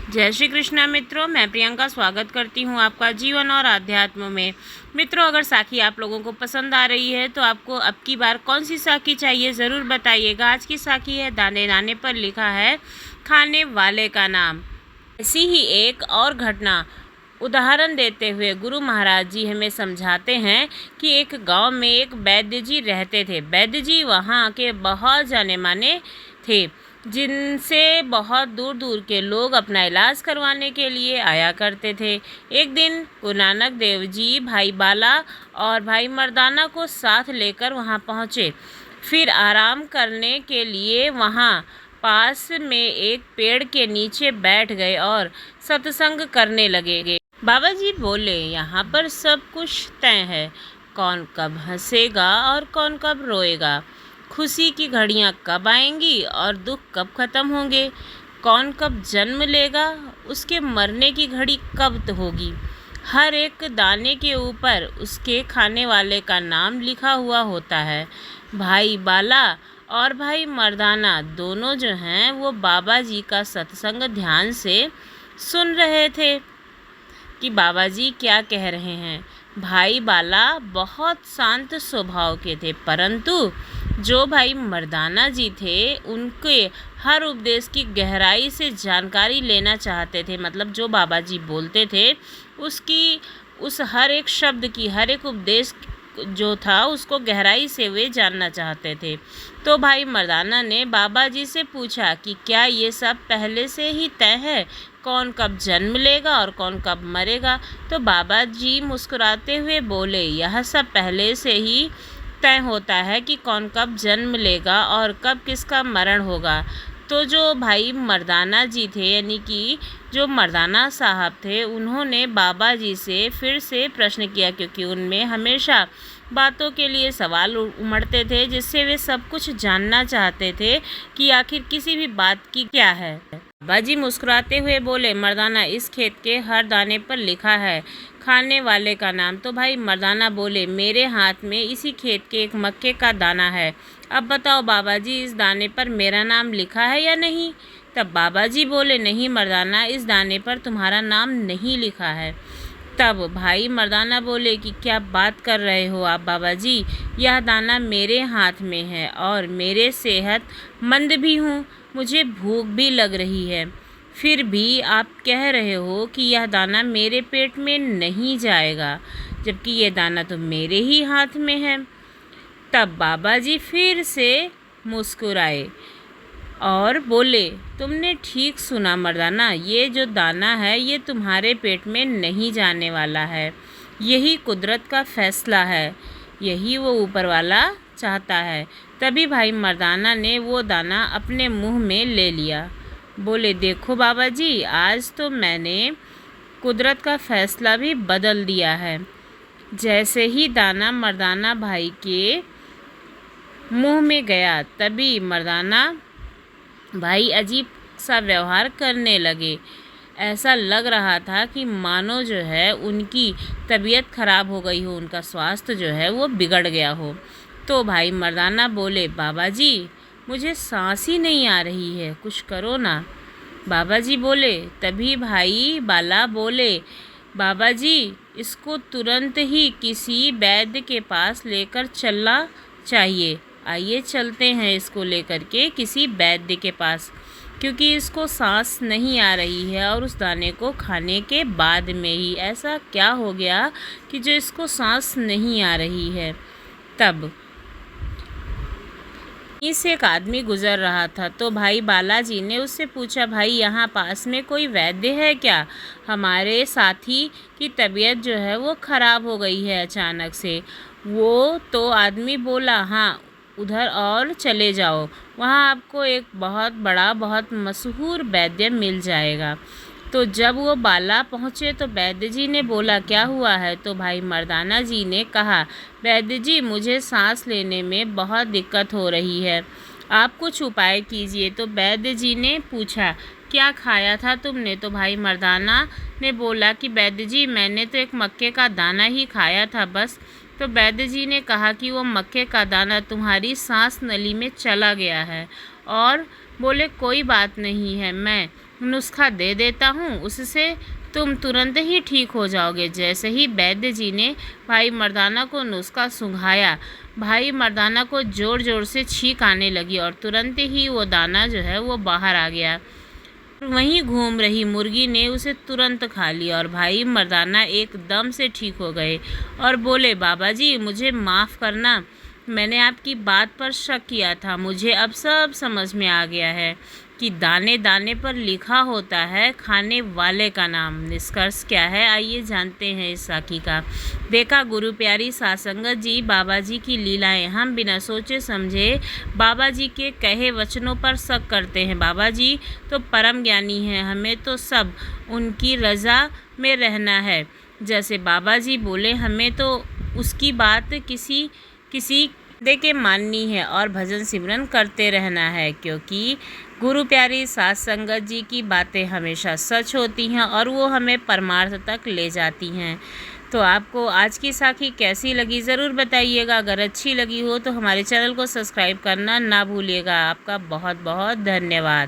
जय श्री कृष्णा मित्रों, मैं प्रियंका स्वागत करती हूँ आपका जीवन और आध्यात्म में। मित्रों, अगर साखी आप लोगों को पसंद आ रही है तो आपको अब की बार कौन सी साखी चाहिए ज़रूर बताइएगा। आज की साखी है दाने दाने पर लिखा है खाने वाले का नाम। ऐसी ही एक और घटना उदाहरण देते हुए गुरु महाराज जी हमें समझाते हैं कि एक गांव में एक वैद्य जी रहते थे। वैद्य जी वहाँ के बहुत जाने माने थे, जिनसे बहुत दूर दूर के लोग अपना इलाज करवाने के लिए आया करते थे। एक दिन गुरु नानक देव जी भाई बाला और भाई मर्दाना को साथ लेकर वहाँ पहुँचे। फिर आराम करने के लिए वहाँ पास में एक पेड़ के नीचे बैठ गए और सत्संग करने लगे। बाबा जी बोले, यहाँ पर सब कुछ तय है। कौन कब हंसेगा और कौन कब रोएगा, खुशी की घड़ियाँ कब आएंगी और दुख कब खत्म होंगे, कौन कब जन्म लेगा, उसके मरने की घड़ी कब होगी। हर एक दाने के ऊपर उसके खाने वाले का नाम लिखा हुआ होता है। भाई बाला और भाई मर्दाना दोनों जो हैं वो बाबा जी का सत्संग ध्यान से सुन रहे थे कि बाबा जी क्या कह रहे हैं। भाई बाला बहुत शांत स्वभाव के थे, परंतु जो भाई मर्दाना जी थे उनके हर उपदेश की गहराई से जानकारी लेना चाहते थे। मतलब जो बाबा जी बोलते थे उसकी, उस हर एक शब्द की, हर एक उपदेश जो था उसको गहराई से वे जानना चाहते थे। तो भाई मर्दाना ने बाबा जी से पूछा कि क्या ये सब पहले से ही तय है, कौन कब जन्म लेगा और कौन कब मरेगा। तो बाबा जी मुस्कुराते हुए बोले, यह सब पहले से ही तय होता है कि कौन कब जन्म लेगा और कब किसका मरण होगा। तो जो भाई मर्दाना जी थे, यानी कि जो मर्दाना साहब थे, उन्होंने बाबा जी से फिर से प्रश्न किया, क्योंकि उनमें हमेशा बातों के लिए सवाल उमड़ते थे, जिससे वे सब कुछ जानना चाहते थे कि आखिर किसी भी बात की क्या है। बाबा जी मुस्कुराते हुए बोले, मर्दाना, इस खेत के हर दाने पर लिखा है खाने वाले का नाम। तो भाई मर्दाना बोले, मेरे हाथ में इसी खेत के एक मक्के का दाना है। अब बताओ बाबा जी, इस दाने पर मेरा नाम लिखा है या नहीं। तब बाबा जी बोले, नहीं मर्दाना, इस दाने पर तुम्हारा नाम नहीं लिखा है। तब भाई मर्दाना बोले कि क्या बात कर रहे हो आप बाबा जी, यह दाना मेरे हाथ में है और मेरे सेहतमंद भी हूँ, मुझे भूख भी लग रही है, फिर भी आप कह रहे हो कि यह दाना मेरे पेट में नहीं जाएगा, जबकि यह दाना तो मेरे ही हाथ में है। तब बाबा जी फिर से मुस्कुराए और बोले, तुमने ठीक सुना मर्दाना, ये जो दाना है ये तुम्हारे पेट में नहीं जाने वाला है। यही कुदरत का फैसला है, यही वो ऊपर वाला चाहता है। तभी भाई मर्दाना ने वो दाना अपने मुंह में ले लिया। बोले, देखो बाबा जी, आज तो मैंने कुदरत का फैसला भी बदल दिया है। जैसे ही दाना मर्दाना भाई के मुंह में गया, तभी मर्दाना भाई अजीब सा व्यवहार करने लगे। ऐसा लग रहा था कि मानो जो है उनकी तबीयत खराब हो गई हो, उनका स्वास्थ्य जो है वो बिगड़ गया हो। तो भाई मर्दाना बोले, बाबा जी, मुझे सांस ही नहीं आ रही है, कुछ करो ना। बाबा जी बोले। तभी भाई बाला बोले, बाबा जी, इसको तुरंत ही किसी वैद्य के पास लेकर चलना चाहिए। आइए चलते हैं इसको लेकर के किसी वैद्य के पास, क्योंकि इसको सांस नहीं आ रही है और उस दाने को खाने के बाद में ही ऐसा क्या हो गया कि जो इसको सांस नहीं आ रही है। तब से एक आदमी गुजर रहा था, तो भाई बालाजी ने उससे पूछा, भाई यहाँ पास में कोई वैद्य है क्या? हमारे साथी की तबीयत जो है वो ख़राब हो गई है अचानक से। वो तो आदमी बोला, हाँ, उधर और चले जाओ, वहाँ आपको एक बहुत बड़ा, बहुत मशहूर वैद्य मिल जाएगा। तो जब वो बाला पहुँचे तो वैद्य जी ने बोला, क्या हुआ है? तो भाई मर्दाना जी ने कहा, वैद्य जी, मुझे सांस लेने में बहुत दिक्कत हो रही है, आप कुछ उपाय कीजिए। तो वैद्य जी ने पूछा, क्या खाया था तुमने? तो भाई मर्दाना ने बोला कि वैद्य जी, मैंने तो एक मक्के का दाना ही खाया था बस। तो वैद्य जी ने कहा कि वो मक्के का दाना तुम्हारी सांस नली में चला गया है, और बोले, कोई बात नहीं है, मैं नुस्खा दे देता हूँ, उससे तुम तुरंत ही ठीक हो जाओगे। जैसे ही वैद्य जी ने भाई मर्दाना को नुस्खा सुंघाया, भाई मर्दाना को ज़ोर ज़ोर से छींक आने लगी और तुरंत ही वो दाना जो है वो बाहर आ गया। वहीं घूम रही मुर्गी ने उसे तुरंत खा लिया और भाई मर्दाना एकदम से ठीक हो गए और बोले, बाबा जी मुझे माफ़ करना, मैंने आपकी बात पर शक किया था। मुझे अब सब समझ में आ गया है कि दाने दाने पर लिखा होता है खाने वाले का नाम। निष्कर्ष क्या है, आइए जानते हैं इस साखी का। देखा गुरु प्यारी साध संगत जी, बाबा जी की लीलाएं। हम बिना सोचे समझे बाबा जी के कहे वचनों पर शक करते हैं। बाबा जी तो परम ज्ञानी हैं, हमें तो सब उनकी रज़ा में रहना है। जैसे बाबा जी बोले हमें तो उसकी बात किसी दे के माननी है और भजन सिमरन करते रहना है, क्योंकि गुरु प्यारी साध संगत जी की बातें हमेशा सच होती हैं और वो हमें परमार्थ तक ले जाती हैं। तो आपको आज की साखी कैसी लगी ज़रूर बताइएगा। अगर अच्छी लगी हो तो हमारे चैनल को सब्सक्राइब करना ना भूलिएगा। आपका बहुत बहुत धन्यवाद।